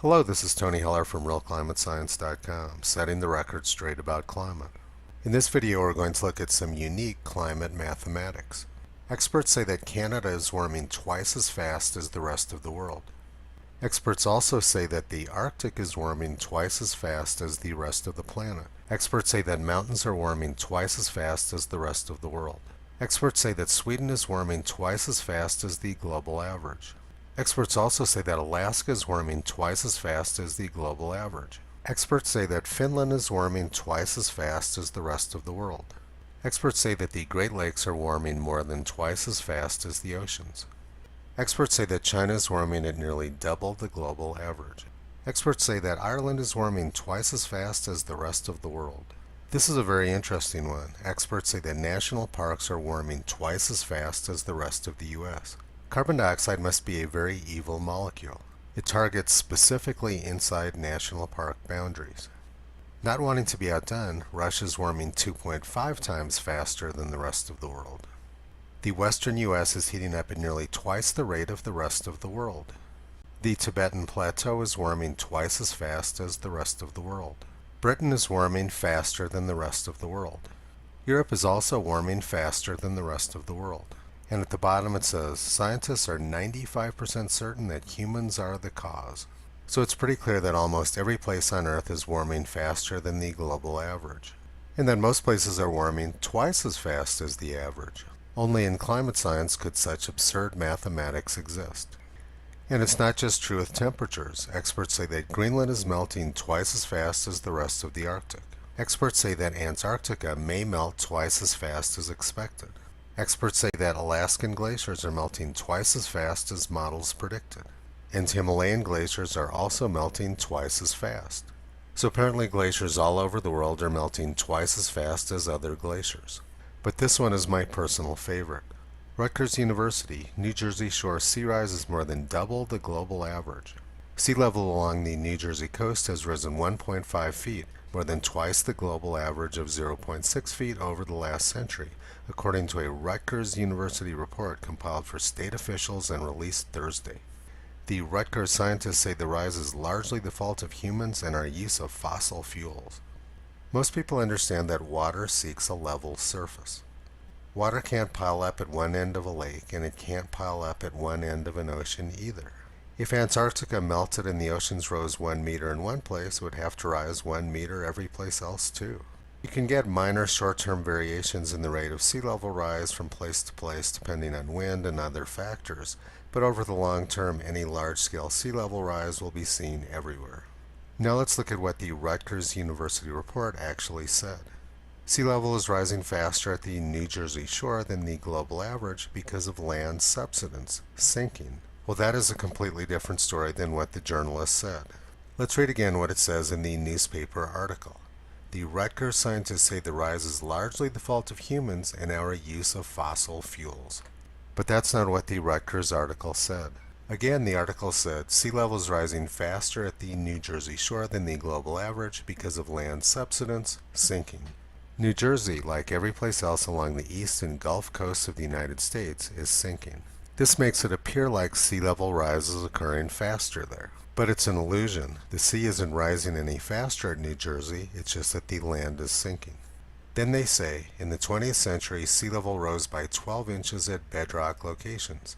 Hello, this is Tony Heller from RealClimateScience.com, setting the record straight about climate. In this video, we're going to look at some unique climate mathematics. Experts say that Canada is warming twice as fast as the rest of the world. Experts also say that the Arctic is warming twice as fast as the rest of the planet. Experts say that mountains are warming twice as fast as the rest of the world. Experts say that Sweden is warming twice as fast as the global average. Experts also say that Alaska is warming twice as fast as the global average. Experts say that Finland is warming twice as fast as the rest of the world. Experts say that the Great Lakes are warming more than twice as fast as the oceans. Experts say that China is warming at nearly double the global average. Experts say that Ireland is warming twice as fast as the rest of the world. This is a very interesting one. Experts say that national parks are warming twice as fast as the rest of the U.S. Carbon dioxide must be a very evil molecule. It targets specifically inside national park boundaries. Not wanting to be outdone, Russia is warming 2.5 times faster than the rest of the world. The western U.S. is heating up at nearly twice the rate of the rest of the world. The Tibetan Plateau is warming twice as fast as the rest of the world. Britain is warming faster than the rest of the world. Europe is also warming faster than the rest of the world. And at the bottom it says, scientists are 95% certain that humans are the cause. So it's pretty clear that almost every place on Earth is warming faster than the global average. And that most places are warming twice as fast as the average. Only in climate science could such absurd mathematics exist. And it's not just true with temperatures. Experts say that Greenland is melting twice as fast as the rest of the Arctic. Experts say that Antarctica may melt twice as fast as expected. Experts say that Alaskan glaciers are melting twice as fast as models predicted. And Himalayan glaciers are also melting twice as fast. So apparently glaciers all over the world are melting twice as fast as other glaciers. But this one is my personal favorite. Rutgers University, New Jersey shore sea rise is more than double the global average. Sea level along the New Jersey coast has risen 1.5 feet, more than twice the global average of 0.6 feet over the last century, according to a Rutgers University report compiled for state officials and released Thursday. The Rutgers scientists say the rise is largely the fault of humans and our use of fossil fuels. Most people understand that water seeks a level surface. Water can't pile up at one end of a lake, and it can't pile up at one end of an ocean either. If Antarctica melted and the oceans rose 1 meter in one place, it would have to rise 1 meter every place else too. You can get minor short-term variations in the rate of sea level rise from place to place depending on wind and other factors, but over the long term, any large-scale sea level rise will be seen everywhere. Now let's look at what the Rutgers University report actually said. Sea level is rising faster at the New Jersey shore than the global average because of land subsidence, sinking. Well, that is a completely different story than what the journalist said. Let's read again what it says in the newspaper article. The Rutgers scientists say the rise is largely the fault of humans and our use of fossil fuels. But that's not what the Rutgers article said. Again, the article said sea level is rising faster at the New Jersey shore than the global average because of land subsidence, sinking. New Jersey, like every place else along the east and Gulf coasts of the United States, is sinking. This makes it appear like sea level rise is occurring faster there. But it's an illusion. The sea isn't rising any faster at New Jersey, it's just that the land is sinking. Then they say, in the 20th century, sea level rose by 12 inches at bedrock locations.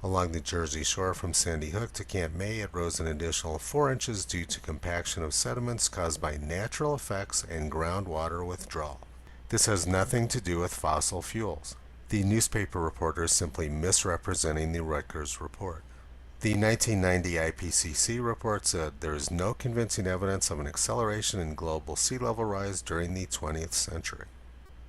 Along the Jersey shore from Sandy Hook to Camp May, it rose an additional 4 inches due to compaction of sediments caused by natural effects and groundwater withdrawal. This has nothing to do with fossil fuels. The newspaper reporter is simply misrepresenting the Rutgers report. The 1990 IPCC report said there is no convincing evidence of an acceleration in global sea level rise during the 20th century.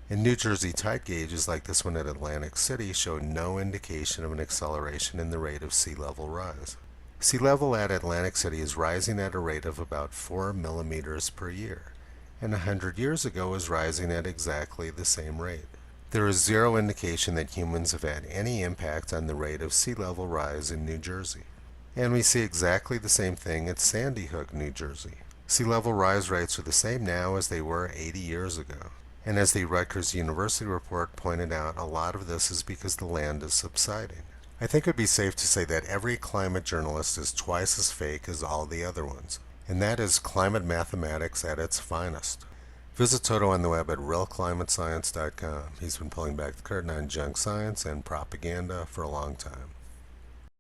And New Jersey tide gauges like this one at Atlantic City show no indication of an acceleration in the rate of sea level rise. Sea level at Atlantic City is rising at a rate of about 4 millimeters per year, and 100 years ago was rising at exactly the same rate. There is zero indication that humans have had any impact on the rate of sea level rise in New Jersey. And we see exactly the same thing at Sandy Hook, New Jersey. Sea level rise rates are the same now as they were 80 years ago. And as the Rutgers University report pointed out, a lot of this is because the land is subsiding. I think it would be safe to say that every climate journalist is twice as fake as all the other ones, and that is climate mathematics at its finest. Visit Toto on the web at realclimatescience.com. He's been pulling back the curtain on junk science and propaganda for a long time.